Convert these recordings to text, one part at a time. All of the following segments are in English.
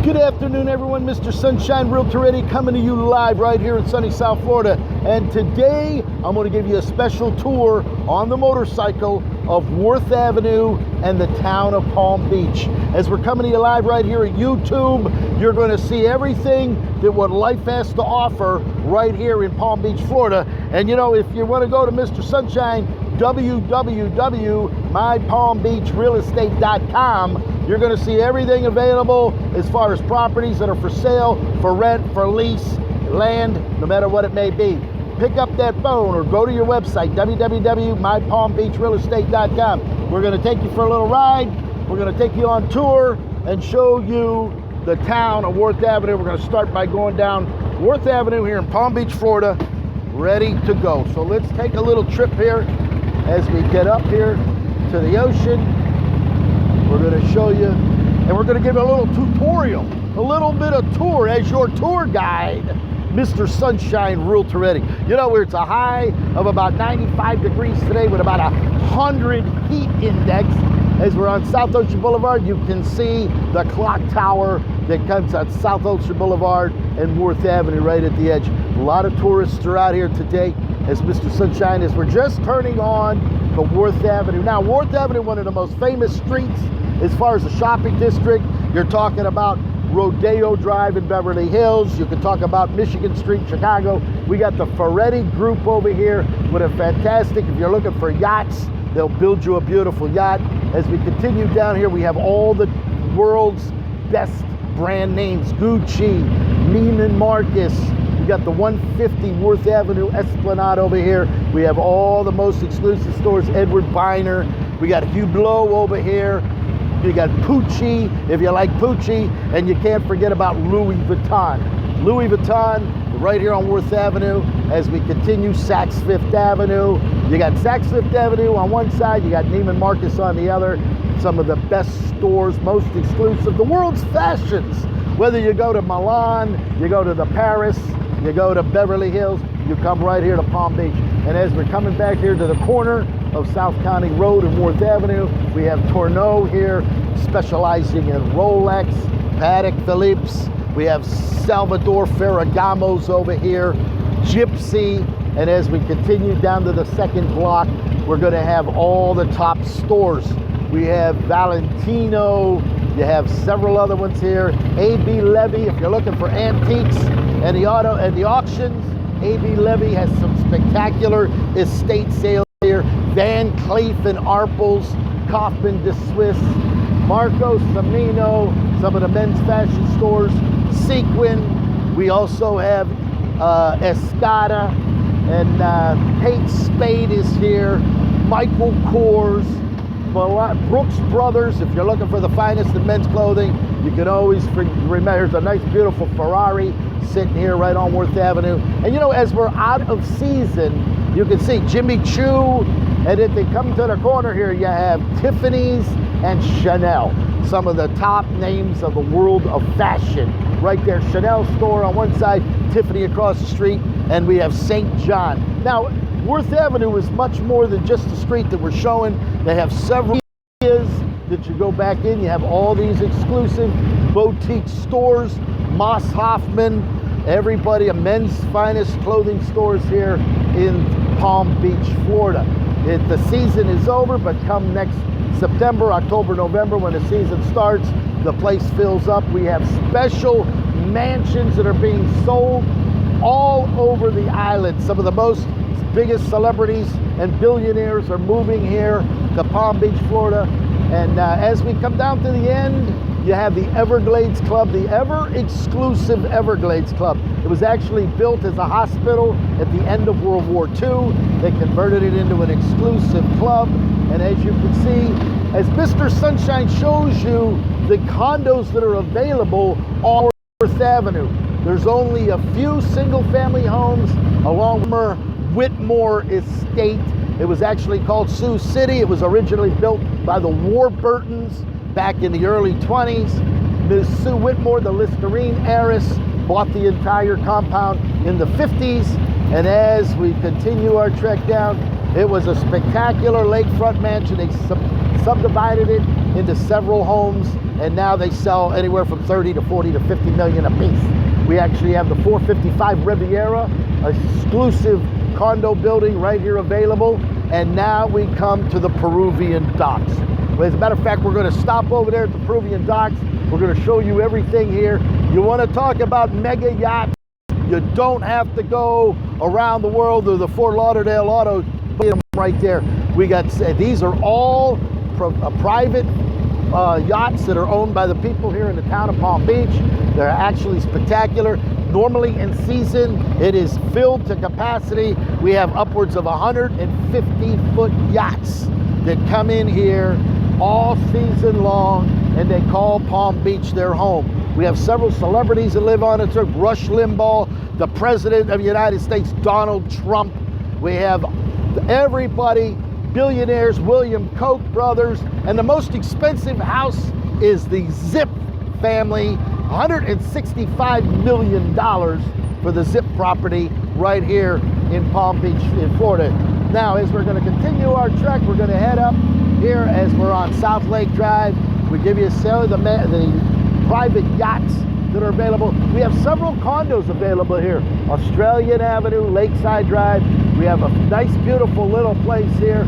Good afternoon, everyone. Mr. Sunshine Realtor Eddie coming to you live right here in sunny South Florida. And today I'm going to give you a special tour on the motorcycle of Worth Avenue and the town of Palm Beach. As we're coming to you live right here at YouTube, you're going to see everything that what life has to offer right here in Palm Beach, Florida. And you know, if you want to go to Mr. Sunshine, www.mypalmbeachrealestate.com, you're going to see everything available as far as properties that are for sale, for rent, for lease, land, no matter what it may be. Pick up that phone or go to your website, www.mypalmbeachrealestate.com. We're going to take you for a little ride. We're going to take you on tour and show you the town of Worth Avenue. We're going to start by going down Worth Avenue here in Palm Beach, Florida, ready to go. So let's take a little trip here as we get up here to the ocean. We're going to show you, and we're going to give you a little tutorial, a little bit of tour as your tour guide, Mr. Sunshine Realtor Eddie. You know, it's a high of about 95 degrees today with about 100 heat index. As we're on South Ocean Boulevard, you can see the clock tower that comes on South Ocean Boulevard and Worth Avenue right at the edge. A lot of tourists are out here today as Mr. Sunshine is. We're just turning on to Worth Avenue. Now, Worth Avenue, one of the most famous streets as far as the shopping district. You're talking about Rodeo Drive in Beverly Hills. You can talk about Michigan Street, Chicago. We got the Ferretti Group over here with a fantastic, if you're looking for yachts, they'll build you a beautiful yacht. As we continue down here, we have all the world's best brand names. Gucci, Neiman Marcus. We got the 150 Worth Avenue Esplanade over here. We have all the most exclusive stores. Edward Biner. We got Hublot over here. You got Pucci, if you like Pucci, and you can't forget about Louis Vuitton. Louis Vuitton right here on Worth Avenue. As we continue Saks Fifth Avenue, you got Saks Fifth Avenue on one side, you got Neiman Marcus on the other. Some of the best stores, most exclusive, the world's fashions. Whether you go to Milan, you go to the Paris, you go to Beverly Hills, you come right here to Palm Beach. And as we're coming back here to the corner of South County Road and Worth Avenue, we have Tourneau here, specializing in Rolex, Patek Philippe's. We have Salvador Ferragamo's over here, Gypsy. And as we continue down to the second block, we're going to have all the top stores. We have Valentino. You have several other ones here. A.B. Levy, if you're looking for antiques and the auto and the auctions, A.B. Levy has some spectacular estate sales here. Van Cleef and Arpels, Kaufman de Suisse, Marco Samino, some of the men's fashion stores, Sequin. We also have Escada, and Kate Spade is here, Michael Kors, Brooks Brothers. If you're looking for the finest in men's clothing, you can always remember, there's a nice beautiful Ferrari sitting here right on Worth Avenue. And you know, as we're out of season, you can see Jimmy Choo, and if they come to the corner here, you have Tiffany's and Chanel, some of the top names of the world of fashion. Right there, Chanel store on one side, Tiffany across the street, and we have St. John. Now, Worth Avenue is much more than just the street that we're showing. They have several areas that you go back in. You have all these exclusive boutique stores, Moss Hoffman, everybody, a men's finest clothing stores here in Palm Beach, Florida. The season is over, but come next September, October, November, when the season starts, the place fills up. We have special mansions that are being sold all over the island. Some of the biggest celebrities and billionaires are moving here to Palm Beach, Florida. And as we come down to the end, you have the Everglades Club, the ever-exclusive Everglades Club. It was actually built as a hospital at the end of World War II. They converted it into an exclusive club. And as you can see, as Mr. Sunshine shows you the condos that are available on Worth Avenue, there's only a few single-family homes along Whitmore Estate. It was actually called Sioux City. It was originally built by the Warburtons back in the early 20s. Ms. Sue Whitmore, the Listerine heiress, bought the entire compound in the 50s. And as we continue our trek down, it was a spectacular lakefront mansion, a subdivided it into several homes, and now they sell anywhere from 30 to 40 to 50 million a piece. We actually have the 455 Riviera, exclusive condo building right here available, and now we come to the Peruvian docks. As a matter of fact, we're going to stop over there at the Peruvian docks. We're going to show you everything here. You want to talk about mega yachts? You don't have to go around the world or the Fort Lauderdale Auto. Right there. We got, these are all private yachts that are owned by the people here in the town of Palm Beach. They're actually spectacular. Normally in season, it is filled to capacity. We have upwards of 150-foot yachts that come in here all season long, and they call Palm Beach their home. We have several celebrities that live on it. Rush Limbaugh, the President of the United States, Donald Trump. We have everybody, billionaires, William Koch brothers, and the most expensive house is the Zip family. $165 million for the Zip property right here in Palm Beach, in Florida. Now, as we're going to continue our trek, we're going to head up here as we're on South Lake Drive. We give you some of the private yachts that are available. We have several condos available here. Australian Avenue, Lakeside Drive. We have a nice, beautiful little place here.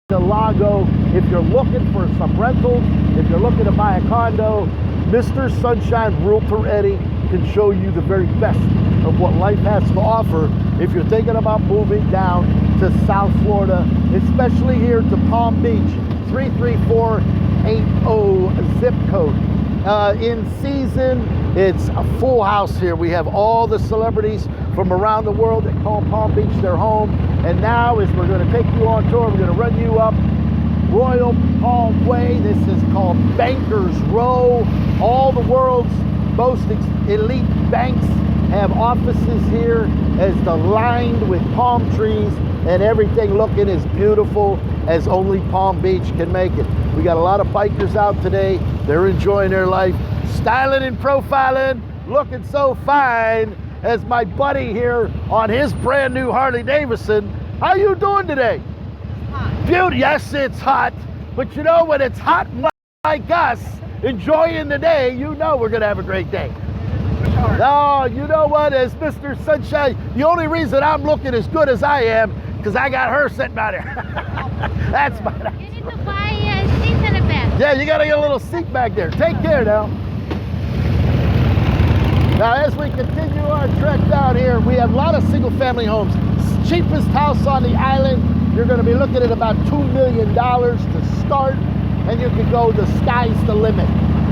The Lago. If you're looking for some rentals, if you're looking to buy a condo, Mr. Sunshine Realtor Eddie can show you the very best of what life has to offer if you're thinking about moving down to South Florida, especially here to Palm Beach, 33480 zip code. In season, it's a full house here. We have all the celebrities from around the world that call Palm Beach their home. And now, as we're going to take you on tour, we're going to run you up Royal Palm Way. This is called Bankers Row. All the world's most elite banks have offices here, as they're lined with palm trees and everything looking as beautiful as only Palm Beach can make it. We got a lot of bikers out today. They're enjoying their life, styling and profiling, looking so fine, as my buddy here on his brand new Harley Davidson. How you doing today? Hot. Beauty, yes, it's hot, but you know, when it's hot like us, enjoying the day, you know we're gonna have a great day. Oh, you know what, as Mr. Sunshine, the only reason I'm looking as good as I am, because I got her sitting out here. That's my... You need to buy a seat in the back. Yeah, you gotta get a little seat back there. Take care now. Now, as we continue our trek down here, we have a lot of single family homes. Cheapest house on the island, you're gonna be looking at about $2 million to start, and you can go, the sky's the limit.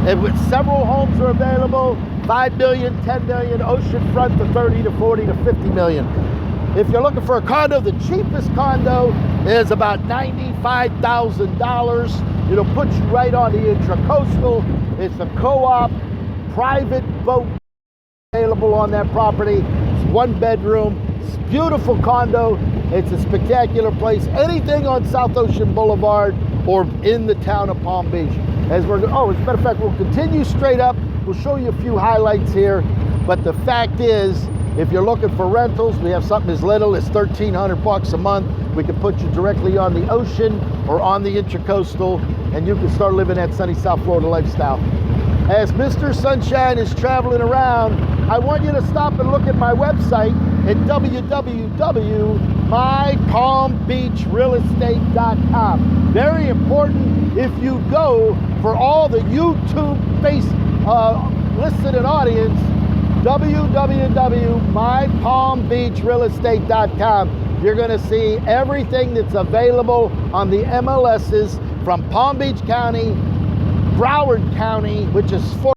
And with several homes are available, 5 million, 10 million, oceanfront to 30 to 40 to 50 million. If you're looking for a condo, the cheapest condo is about $95,000. It'll put you right on the Intracoastal. It's a co-op, private boat available on that property. It's 1 bedroom. It's a beautiful condo. It's a spectacular place. Anything on South Ocean Boulevard or in the town of Palm Beach. As we're, as a matter of fact, we'll continue straight up. We'll show you a few highlights here. But the fact is, if you're looking for rentals, we have something as little as $1,300 a month. We can put you directly on the ocean or on the Intracoastal, and you can start living that sunny South Florida lifestyle. As Mr. Sunshine is traveling around, I want you to stop and look at my website at www.mypalmbeachrealestate.com. Very important, if you go for all the YouTube-based listening audience, www.mypalmbeachrealestate.com. You're going to see everything that's available on the MLSs from Palm Beach County, Broward County, which is for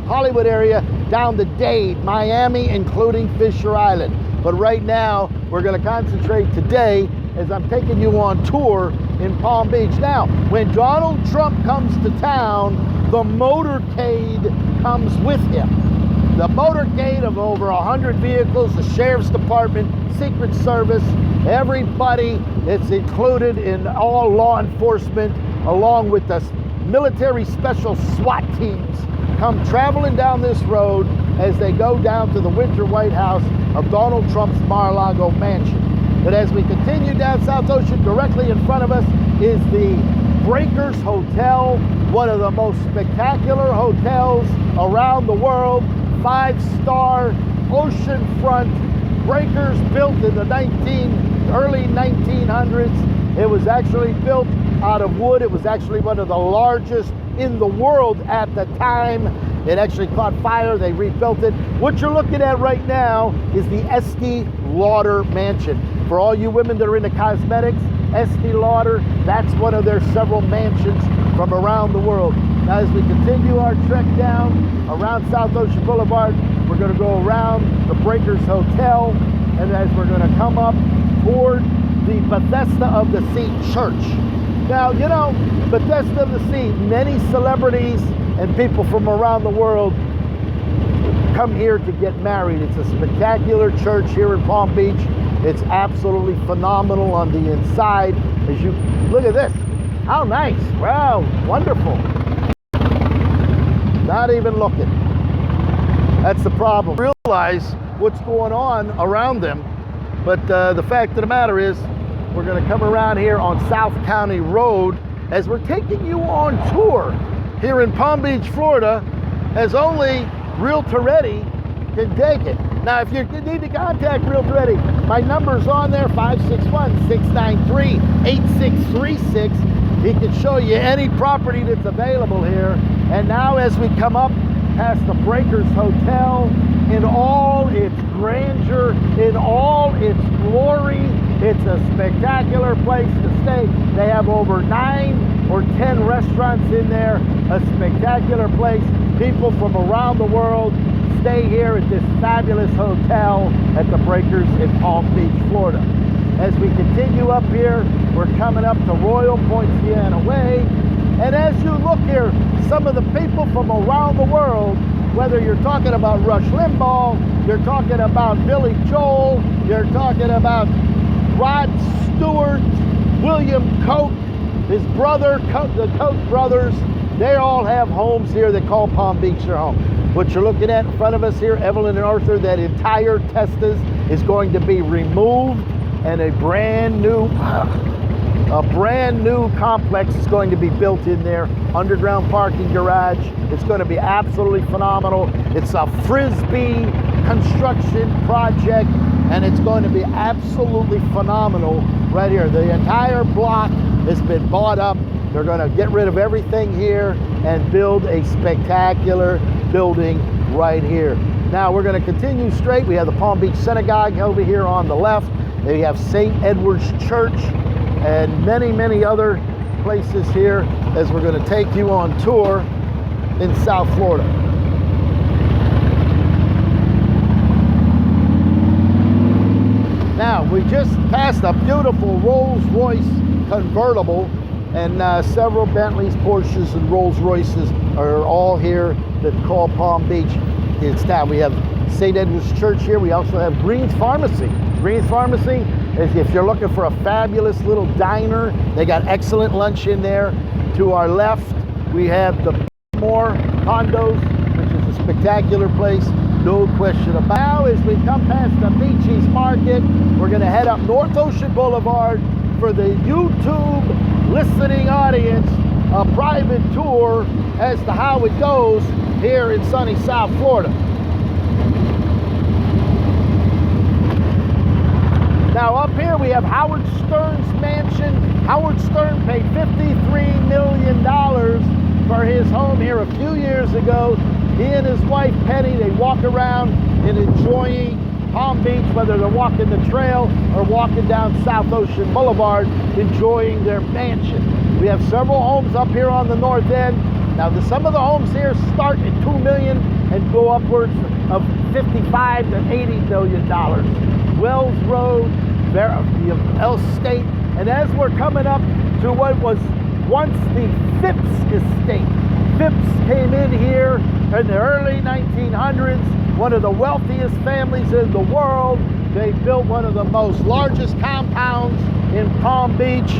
Hollywood area, down to Dade, Miami, including Fisher Island. But right now, we're going to concentrate today as I'm taking you on tour in Palm Beach. Now, when Donald Trump comes to town, the motorcade comes with him. The motorcade of over 100 vehicles, the Sheriff's Department, Secret Service, everybody that's included in all law enforcement, along with the military special SWAT teams, come traveling down this road as they go down to the Winter White House of Donald Trump's Mar-a-Lago mansion. But as we continue down South Ocean, directly in front of us is the Breakers Hotel, one of the most spectacular hotels around the world, 5-star, oceanfront. Breakers, built in the early 1900s. It was actually built out of wood. It was actually one of the largest in the world at the time. It actually caught fire. They rebuilt it. What you're looking at right now is the Estee Lauder Mansion. For all you women that are into cosmetics, Estee Lauder, that's one of their several mansions from around the world. Now, as we continue our trek down around South Ocean Boulevard, we're going to go around the Breakers Hotel, and as we're going to come up toward the Bethesda of the Sea Church. Now, you know, Bethesda of the Sea, many celebrities and people from around the world come here to get married. It's a spectacular church here in Palm Beach. It's absolutely phenomenal on the inside. As you look at this, how nice! Wow, wonderful. Not even looking. That's the problem. Realize what's going on around them, but the fact of the matter is, we're going to come around here on South County Road as we're taking you on tour here in Palm Beach, Florida, as only Realtor EDDY can take it. Now, if you need to contact Realtor EDDY, my number's on there, 561-693-8636. He can show you any property that's available here. And now as we come up past the Breakers Hotel, in all its grandeur, in all its glory, it's a spectacular place to stay. They have over 9 or 10 restaurants in there, a spectacular place. People from around the world stay here at this fabulous hotel at the Breakers in Palm Beach, Florida. As we continue up here, we're coming up to Royal Poinciana Way. And as you look here, some of the people from around the world, whether you're talking about Rush Limbaugh, you're talking about Billy Joel, you're talking about Rod Stewart, William Coate, his brother, the Coate brothers, they all have homes here that call Palm Beach their home. What you're looking at in front of us here, Evelyn and Arthur, that entire Testes is going to be removed, and a brand new complex is going to be built in there. Underground parking garage. It's going to be absolutely phenomenal. It's a Frisbee construction project, and it's going to be absolutely phenomenal right here. The entire block has been bought up. They're going to get rid of everything here and build a spectacular building right here. Now we're going to continue straight. We have the Palm Beach Synagogue over here on the left. We have St. Edward's Church and many, many other places here as we're going to take you on tour in South Florida. Now, we just passed a beautiful Rolls-Royce convertible, and several Bentleys, Porsches, and Rolls-Royces are all here that call Palm Beach its town. We have St. Edward's Church here. We also have Green's Pharmacy. Green's Pharmacy is if you're looking for a fabulous little diner. They got excellent lunch in there. To our left, we have the More Condos, which is a spectacular place, no question about it. Now, as we come past the Beaches Market, we're going to head up North Ocean Boulevard for the YouTube listening audience, a private tour as to how it goes here in sunny South Florida. Now up here we have Howard Stern's mansion. Howard Stern paid $53 million for his home here a few years ago. He and his wife Penny, they walk around and enjoying Palm Beach, whether they're walking the trail or walking down South Ocean Boulevard, enjoying their mansion. We have several homes up here on the north end. Now, some of the homes here start at $2 million and go upwards of $55 to $80 million. Wells Road, the El State, and as we're coming up to what was once the Phipps Estate. Phipps came in here in the early 1900s, one of the wealthiest families in the world. They built one of the most largest compounds in Palm Beach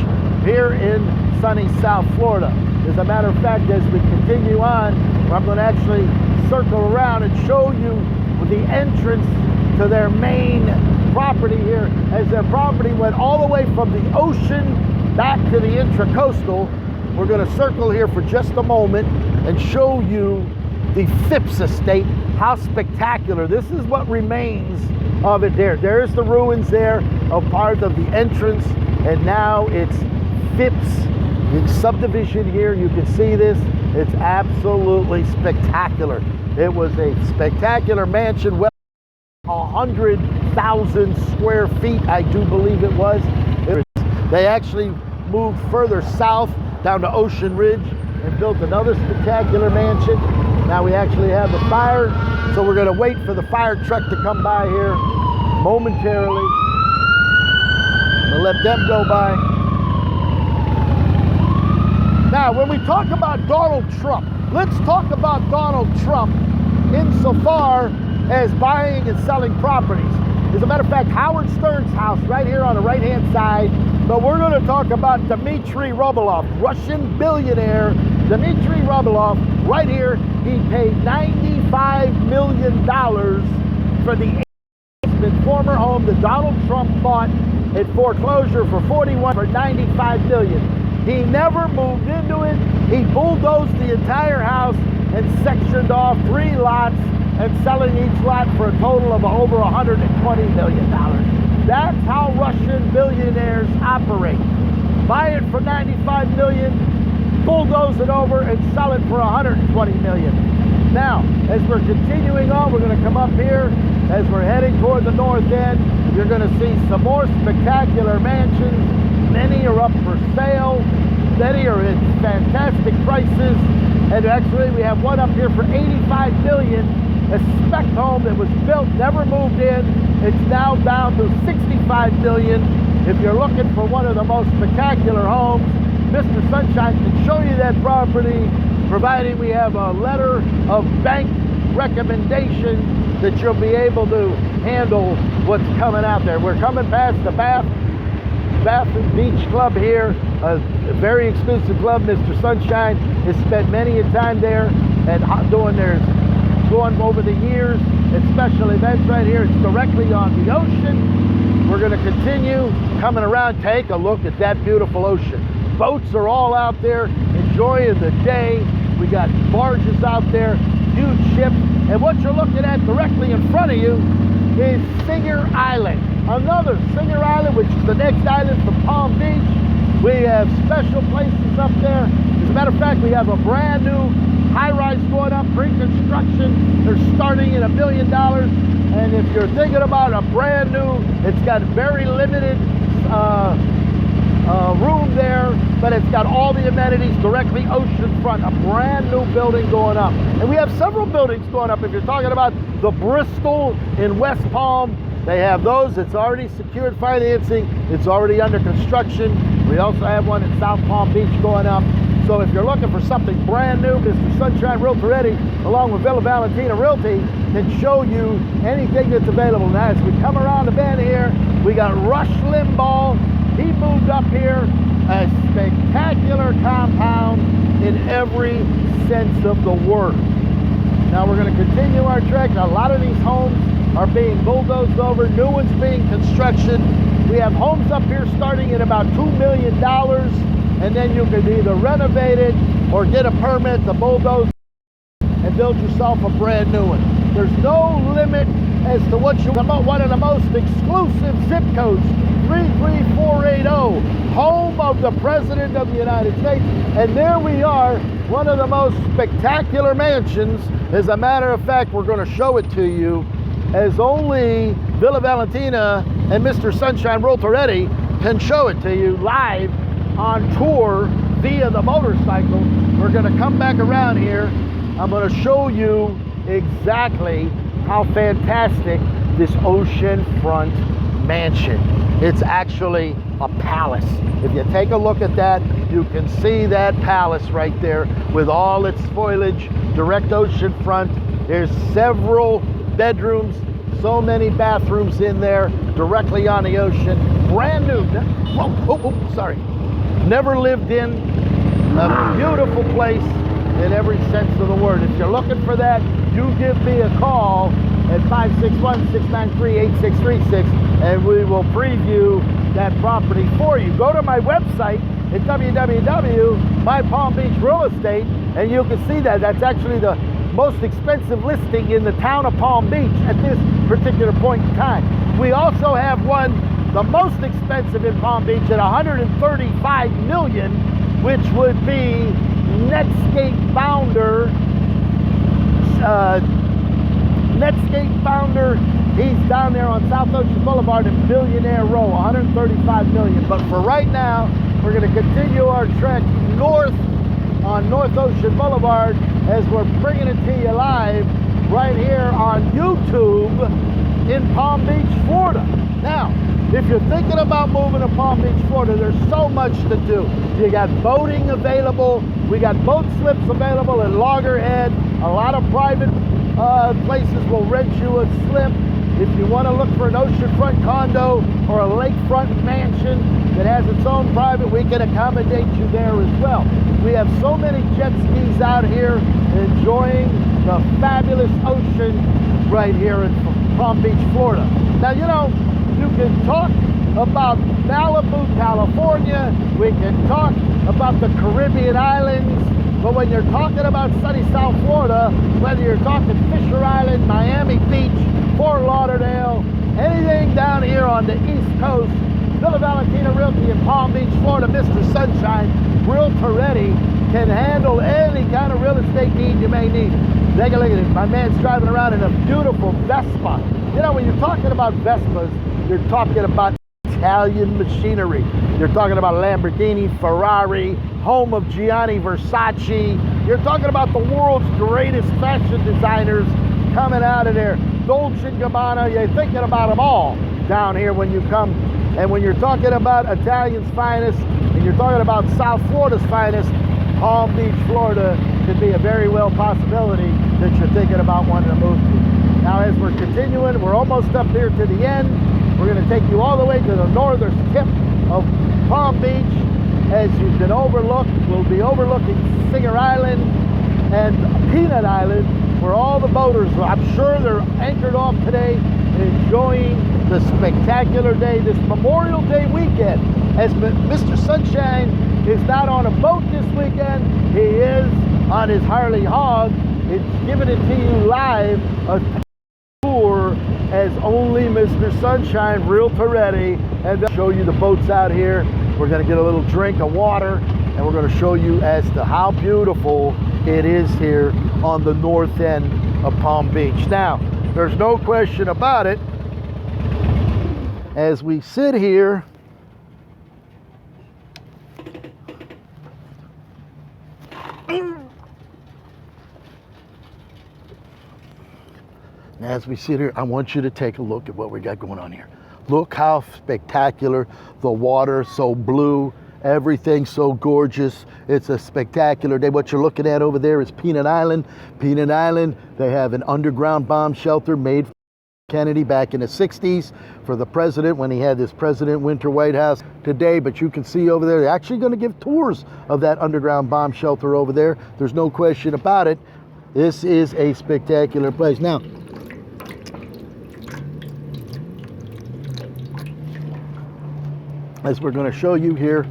here in sunny South Florida. As a matter of fact, as we continue on, I'm going to actually circle around and show you the entrance to their main property here, as their property went all the way from the ocean back to the intracoastal. we're going to circle here for just a moment and show you the Phipps estate, how spectacular. This is what remains of it there. There's the ruins there of part of the entrance, and now it's Phipps subdivision here. You can see this. It's absolutely spectacular. It was a spectacular mansion, well, 100,000 square feet, I do believe it was. They actually moved further south down to Ocean Ridge and built another spectacular mansion. Now we actually have the fire, so we're going to wait for the fire truck to come by here momentarily. We'll let them go by. Now, when we talk about Donald Trump, let's talk about Donald Trump insofar as buying and selling properties. As a matter of fact, Howard Stern's house right here on the right-hand side, but we're going to talk about Dmitry Rubalov, Russian billionaire Dmitry Rubalov. Right here, he paid $95 million for the former home that Donald Trump bought at foreclosure for $95 million. He never moved into it. He bulldozed the entire house and sectioned off 3 lots and selling each lot for a total of over $120 million. That's how Russian billionaires operate. Buy it for $95 million, bulldoze it over, and sell it for $120 million. Now, as we're continuing on, we're going to come up here. As we're heading toward the north end, you're going to see some more spectacular mansions. Many are up for sale. Many are at fantastic prices. And actually, we have one up here for $85 million. A spec home that was built, never moved in. It's now down to $65 million. If you're looking for one of the most spectacular homes, Mr. Sunshine can show you that property, providing we have a letter of bank recommendation that you'll be able to handle what's coming out there. We're coming past the Bath Beach Club here, a very exclusive club. Mr. Sunshine has spent many a time there and going over the years at special events right here. It's directly on the ocean. We're going to continue coming around, take a look at that beautiful ocean. Boats are all out there enjoying the day. We got barges out there, huge ships, and what you're looking at directly in front of you is Singer Island. Another Singer Island, which is the next island from Palm Beach. We have special places up there. As a matter of fact, we have a brand new high-rise going up, pre-construction. They're starting at $1 million. And if you're thinking about a brand new, it's got very limited room there, but it's got all the amenities directly oceanfront, a brand new building going up. And we have several buildings going up. If you're talking about the Bristol in West Palm, they have those. It's already secured financing. It's already under construction. We also have one in South Palm Beach going up. So if you're looking for something brand new, Mr. Sunshine Realtor Eddie, along with Villa Valentina Realty, can show you anything that's available. Now, as we come around the bend here, we got Rush Limbaugh. He moved up here, a spectacular compound in every sense of the word. Now we're going to continue our trek. Now, a lot of these homes are being bulldozed over, new ones being construction. We have homes up here starting at about $2 million, and then you can either renovate it or get a permit to bulldoze and build yourself a brand new one. There's no limit as to what you want. One of the most exclusive zip codes, 33480, home of the President of the United States. And there we are, one of the most spectacular mansions. As a matter of fact, we're going to show it to you, as only Villa Valentina and Mr. Sunshine Realtor Eddie can show it to you live on tour via the motorcycle. We're going to come back around here. I'm going to show you exactly how fantastic this oceanfront mansion. It's actually a palace. If you take a look at that, you can see that palace right there with all its foliage, direct oceanfront. There's several bedrooms, so many bathrooms in there, directly on the ocean. Brand new. Sorry. Never lived in. A beautiful place in every sense of the word. If you're looking for that, you give me a call at 561-693-8636, and we will preview that property for you. Go to my website, at www.mypalmbeachrealestate, and you can see that that's actually the most expensive listing in the town of Palm Beach at this particular point in time. We also have one, the most expensive in Palm Beach, at $135 million, which would be Netscape founder. He's down there on South Ocean Boulevard in Billionaire Row, $135 million. But for right now, we're going to continue our trek north on North Ocean Boulevard as we're bringing it to you live right here on YouTube in Palm Beach, Florida. Now, if you're thinking about moving to Palm Beach, Florida, there's so much to do. You got boating available. We got boat slips available at Loggerhead. A lot of private places will rent you a slip. If you want to look for an oceanfront condo or a lakefront mansion that has its own private, we can accommodate you there as well. We have so many jet skis out here enjoying the fabulous ocean right here in Palm Beach, Florida. Now, you know, you can talk about Malibu, California. We can talk about the Caribbean islands. But when you're talking about sunny South Florida, whether you're talking Fisher Island, Miami Beach, Fort Lauderdale, anything down here on the East Coast, Villa Valentina Realty in Palm Beach, Florida, Mr. Sunshine, Realtor Ready, can handle any kind of real estate need you may need. Take a look at it. My man's driving around in a beautiful Vespa. You know, when you're talking about Vespas, you're talking about Italian machinery. You're talking about Lamborghini, Ferrari, home of Gianni Versace. You're talking about the world's greatest fashion designers coming out of there. Dolce & Gabbana, you're thinking about them all down here when you come. And when you're talking about Italian's finest, and you're talking about South Florida's finest, Palm Beach, Florida could be a very well possibility that you're thinking about wanting to move to. Now, as we're continuing, we're almost up here to the end. We're going to take you all the way to the northern tip of Palm Beach. As you've been overlooked, we'll be overlooking Singer Island and Peanut Island, where all the boaters, I'm sure they're anchored off today, enjoying the spectacular day, this Memorial Day weekend. As Mr. Sunshine is not on a boat this weekend, he is on his Harley Hog. It's giving it to you live, a tour as only Mr. Sunshine, Realtor Ready, and they'll show you the boats out here. We're going to get a little drink of water, and we're going to show you as to how beautiful it is here on the north end of Palm Beach. Now, there's no question about it. As we sit here, I want you to take a look at what we got going on here. Look how spectacular, the water so blue, everything so gorgeous. It's a spectacular day. What you're looking at over there is Peanut Island. Peanut Island, they have an underground bomb shelter made for Kennedy back in the 60s for the president when he had this President Winter White House today. But you can see over there, they're actually going to give tours of that underground bomb shelter over there. There's no question about it. This is a spectacular place. Now, as we're going to show you here,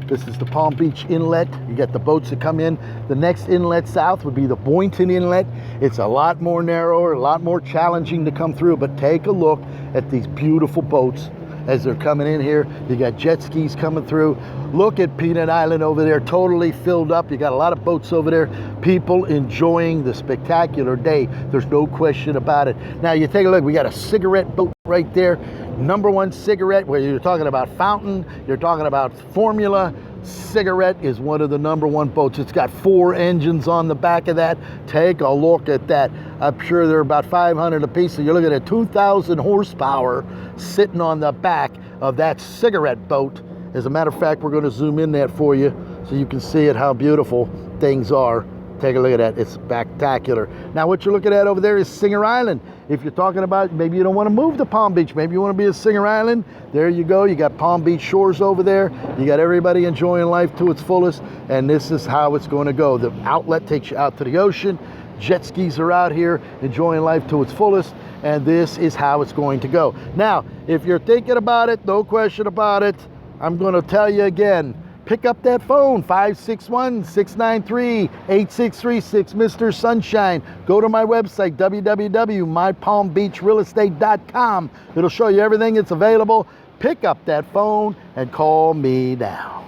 this is the Palm Beach Inlet. You got the boats that come in. The next inlet south would be the Boynton Inlet. It's a lot more narrower, a lot more challenging to come through, but take a look at these beautiful boats as they're coming in here. You got jet skis coming through. Look at Peanut Island over there, totally filled up. You got a lot of boats over there. People enjoying the spectacular day. There's no question about it. Now you take a look, we got a cigarette boat right there. #1 cigarette, where you're talking about Fountain, you're talking about Formula. Cigarette is one of the #1 boats. It's got 4 engines on the back of that. Take a look at that. I'm sure they're about 500 a piece. So you're looking at 2,000 horsepower sitting on the back of that cigarette boat. As a matter of fact, we're going to zoom in that for you so you can see it, how beautiful things are. Take a look at that. It's spectacular. Now, what you're looking at over there is Singer Island. If you're talking about maybe you don't want to move to Palm Beach, maybe you want to be at Singer Island, there you go. You got Palm Beach Shores over there. You got everybody enjoying life to its fullest, and this is how it's going to go. The outlet takes you out to the ocean. Jet skis are out here enjoying life to its fullest, and this is how it's going to go. Now, if you're thinking about it, no question about it, I'm going to tell you again, pick up that phone, 561-693-8636, Mr. Sunshine. Go to my website, www.mypalmbeachrealestate.com. It'll show you everything that's available. Pick up that phone and call me now.